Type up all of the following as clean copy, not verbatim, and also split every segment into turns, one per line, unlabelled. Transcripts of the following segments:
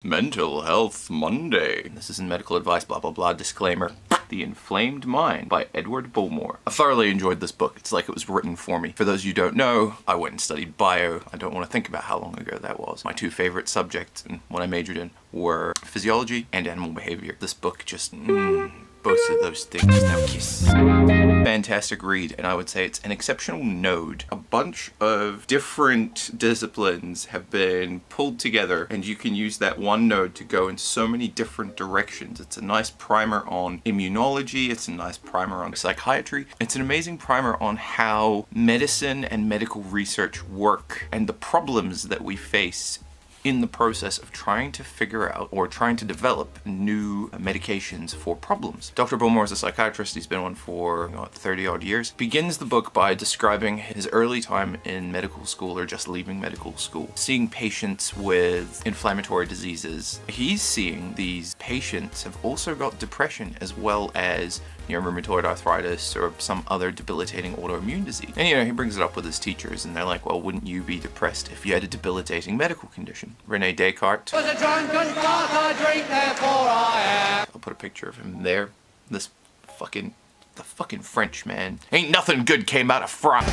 Mental Health Monday. This isn't medical advice, blah blah blah, disclaimer. The Inflamed Mind by Bullmore. I thoroughly enjoyed this book. It's like it was written for me. For those of you who don't know, I went and studied bio. I don't want to think about how long ago that was. My two favorite subjects and what I majored in were physiology and animal behavior. This book just, both of those things. Now kiss. Fantastic read, and I would say it's an exceptional node. A bunch of different disciplines have been pulled together, and you can use that one node to go in so many different directions. It's a nice primer on immunology, it's a nice primer on psychiatry, it's an amazing primer on how medicine and medical research work and the problems that we face in the process of trying to figure out or trying to develop new medications for problems. Dr. Bullmore is a psychiatrist. He's been one for 30 odd years. Begins the book by describing his early time in medical school or just leaving medical school, seeing patients with inflammatory diseases. He's seeing these patients have also got depression as well as rheumatoid arthritis or some other debilitating autoimmune disease. And he brings it up with his teachers and they're like, well, wouldn't you be depressed if you had a debilitating medical condition? Rene Descartes. Was a drunken fart, I drink, therefore I am. I'll put a picture of him there. The fucking French, man. Ain't nothing good came out of France.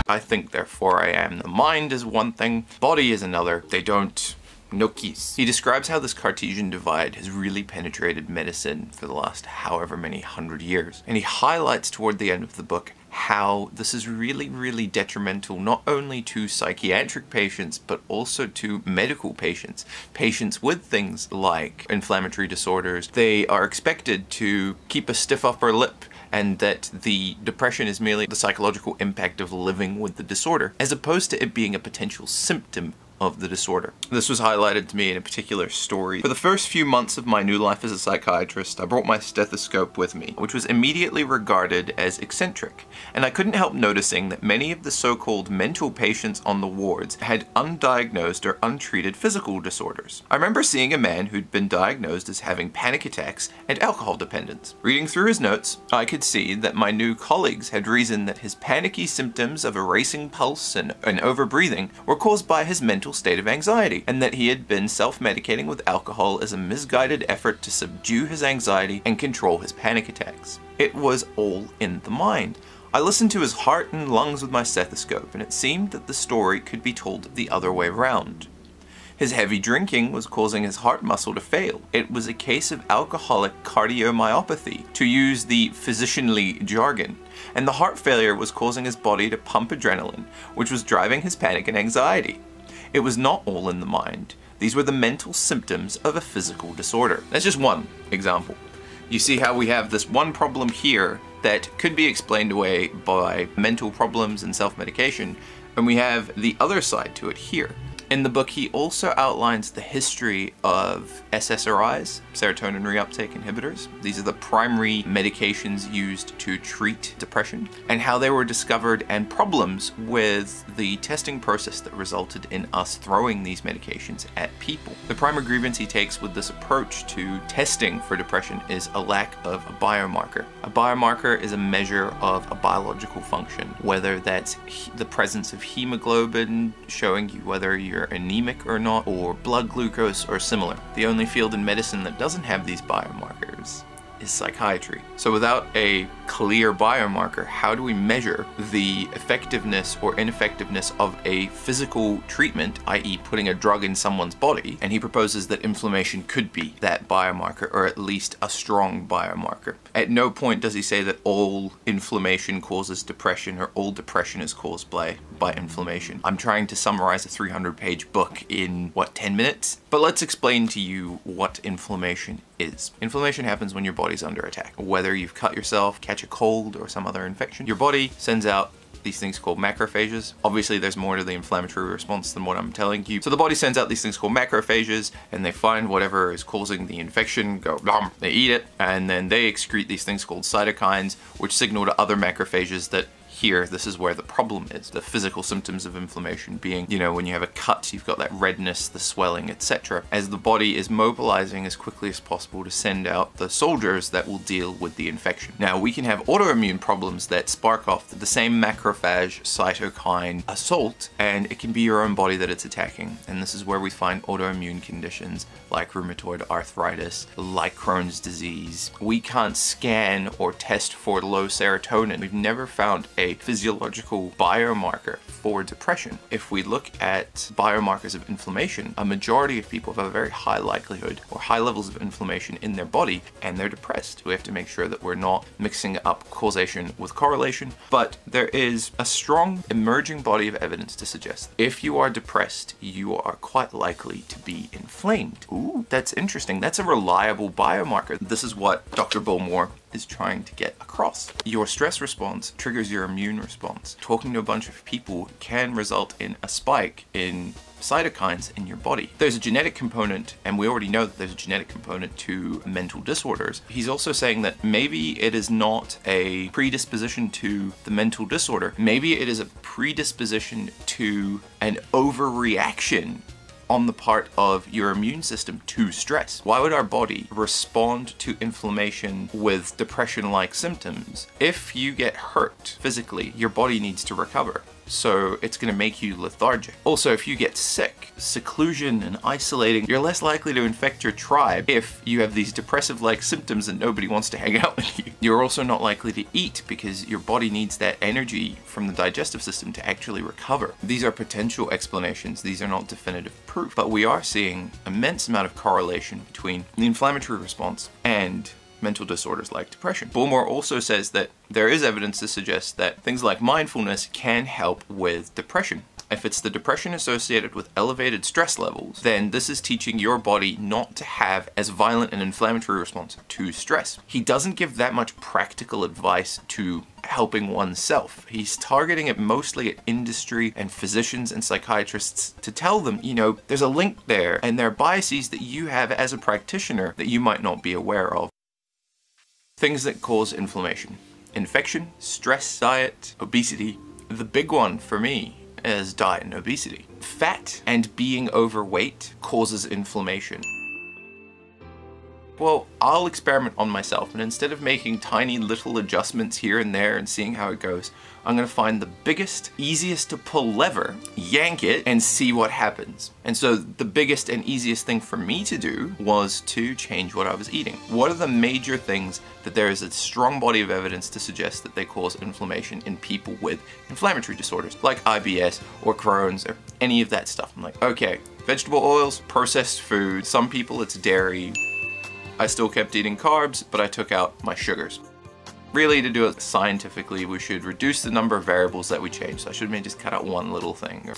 I think, therefore I am. The mind is one thing, body is another. They don't no kiss. He describes how this Cartesian divide has really penetrated medicine for the last however many 100 years. And he highlights toward the end of the book how this is really, really detrimental not only to psychiatric patients, but also to medical patients. Patients with things like inflammatory disorders, they are expected to keep a stiff upper lip, and that the depression is merely the psychological impact of living with the disorder, as opposed to it being a potential symptom of the disorder. This was highlighted to me in a particular story. For the first few months of my new life as a psychiatrist, I brought my stethoscope with me, which was immediately regarded as eccentric, and I couldn't help noticing that many of the so-called mental patients on the wards had undiagnosed or untreated physical disorders. I remember seeing a man who'd been diagnosed as having panic attacks and alcohol dependence. Reading through his notes, I could see that my new colleagues had reasoned that his panicky symptoms of a racing pulse and over-breathing were caused by his mental state of anxiety, and that he had been self-medicating with alcohol as a misguided effort to subdue his anxiety and control his panic attacks. It was all in the mind. I listened to his heart and lungs with my stethoscope, and it seemed that the story could be told the other way around. His heavy drinking was causing his heart muscle to fail. It was a case of alcoholic cardiomyopathy, to use the physicianly jargon, and the heart failure was causing his body to pump adrenaline, which was driving his panic and anxiety. It was not all in the mind. These were the mental symptoms of a physical disorder. That's just one example. You see how we have this one problem here that could be explained away by mental problems and self-medication, and we have the other side to it here. In the book, he also outlines the history of SSRIs, serotonin reuptake inhibitors. These are the primary medications used to treat depression, and how they were discovered and problems with the testing process that resulted in us throwing these medications at people. The primary grievance he takes with this approach to testing for depression is a lack of a biomarker. A biomarker is a measure of a biological function, whether that's the presence of hemoglobin showing you whether you're anemic or not, or blood glucose or similar. The only field in medicine that doesn't have these biomarkers is psychiatry. So without a clear biomarker, how do we measure the effectiveness or ineffectiveness of a physical treatment, i.e. putting a drug in someone's body? And he proposes that inflammation could be that biomarker, or at least a strong biomarker. At no point does he say that all inflammation causes depression or all depression is caused by inflammation. I'm trying to summarize a 300-page book in, 10 minutes? But let's explain to you what inflammation is. Inflammation happens when your body's under attack. Whether you've cut yourself, catch a cold, or some other infection, your body sends out these things called macrophages. Obviously there's more to the inflammatory response than what I'm telling you. So the body sends out these things called macrophages, and they find whatever is causing the infection, go blom, they eat it, and then they excrete these things called cytokines, which signal to other macrophages that here, this is where the problem is. The physical symptoms of inflammation being, you know, when you have a cut, you've got that redness, the swelling, etc. As the body is mobilizing as quickly as possible to send out the soldiers that will deal with the infection. Now, we can have autoimmune problems that spark off the same macrophage cytokine assault, and it can be your own body that it's attacking. And this is where we find autoimmune conditions like rheumatoid arthritis, like Crohn's disease. We can't scan or test for low serotonin. We've never found a physiological biomarker for depression. If we look at biomarkers of inflammation, a majority of people have a very high likelihood or high levels of inflammation in their body, and they're depressed. We have to make sure that we're not mixing up causation with correlation, but there is a strong emerging body of evidence to suggest if you are depressed, you are quite likely to be inflamed. Ooh, that's interesting. That's a reliable biomarker. This is what Dr. Bullmore is trying to get across. Your stress response triggers your immune response. Talking to a bunch of people can result in a spike in cytokines in your body. There's a genetic component, and we already know that there's a genetic component to mental disorders. He's also saying that maybe it is not a predisposition to the mental disorder. Maybe it is a predisposition to an overreaction on the part of your immune system to stress. Why would our body respond to inflammation with depression-like symptoms? If you get hurt physically, your body needs to recover. So it's going to make you lethargic. Also, if you get sick, seclusion and isolating, you're less likely to infect your tribe if you have these depressive-like symptoms and nobody wants to hang out with you. You're also not likely to eat because your body needs that energy from the digestive system to actually recover. These are potential explanations. These are not definitive proof, but we are seeing immense amount of correlation between the inflammatory response and mental disorders like depression. Bullmore also says that there is evidence to suggest that things like mindfulness can help with depression. If it's the depression associated with elevated stress levels, then this is teaching your body not to have as violent an inflammatory response to stress. He doesn't give that much practical advice to helping oneself. He's targeting it mostly at industry and physicians and psychiatrists to tell them, you know, there's a link there, and there are biases that you have as a practitioner that you might not be aware of. Things that cause inflammation: infection, stress, diet, obesity. The big one for me is diet and obesity. Fat and being overweight causes inflammation. Well, I'll experiment on myself, and instead of making tiny little adjustments here and there and seeing how it goes, I'm gonna find the biggest, easiest to pull lever, yank it, and see what happens. And so the biggest and easiest thing for me to do was to change what I was eating. What are the major things that there is a strong body of evidence to suggest that they cause inflammation in people with inflammatory disorders, like IBS or Crohn's or any of that stuff? I'm like, okay, vegetable oils, processed food, some people it's dairy. I still kept eating carbs, but I took out my sugars. Really, to do it scientifically, we should reduce the number of variables that we change. So I should maybe just cut out one little thing.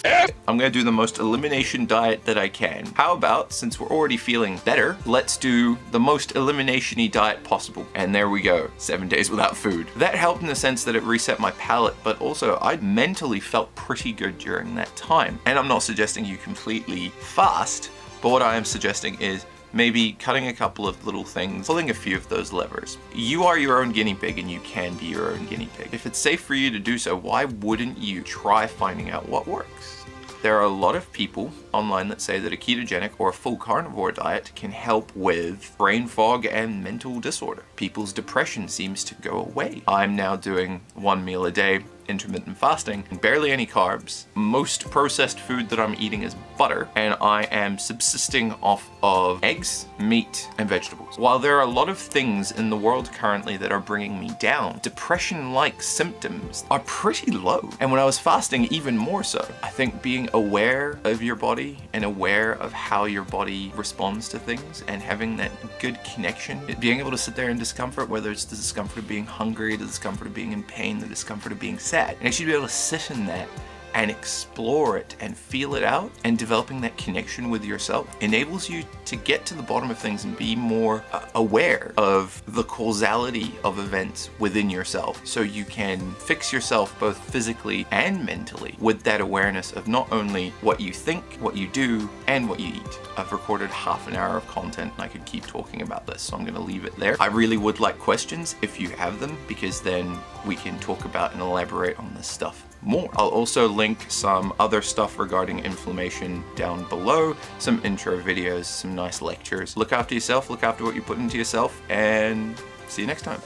I'm gonna do the most elimination diet that I can. How about, since we're already feeling better, let's do the most elimination-y diet possible. And there we go, 7 days without food. That helped in the sense that it reset my palate, but also I mentally felt pretty good during that time. And I'm not suggesting you completely fast, but what I am suggesting is maybe cutting a couple of little things, pulling a few of those levers. You are your own guinea pig, and you can be your own guinea pig. If it's safe for you to do so, why wouldn't you try finding out what works? There are a lot of people online that say that a ketogenic or a full carnivore diet can help with brain fog and mental disorder. People's depression seems to go away. I'm now doing 1 meal a day, intermittent fasting, barely any carbs. Most processed food that I'm eating is butter, and I am subsisting off of eggs, meat, and vegetables. While there are a lot of things in the world currently that are bringing me down, depression-like symptoms are pretty low. And when I was fasting, even more so. I think being aware of your body and aware of how your body responds to things and having that good connection, being able to sit there in discomfort, whether it's the discomfort of being hungry, the discomfort of being in pain, the discomfort of being sad, and actually be able to sit in that and explore it and feel it out, and developing that connection with yourself enables you to get to the bottom of things and be more aware of the causality of events within yourself, so you can fix yourself both physically and mentally with that awareness of not only what you think, what you do, and what you eat. I've recorded half an hour of content and I could keep talking about this, so I'm going to leave it there. I really would like questions if you have them, because then we can talk about and elaborate on this stuff more. I'll also link some other stuff regarding inflammation down below, some intro videos, some nice lectures. Look after yourself, look after what you put into yourself, and see you next time.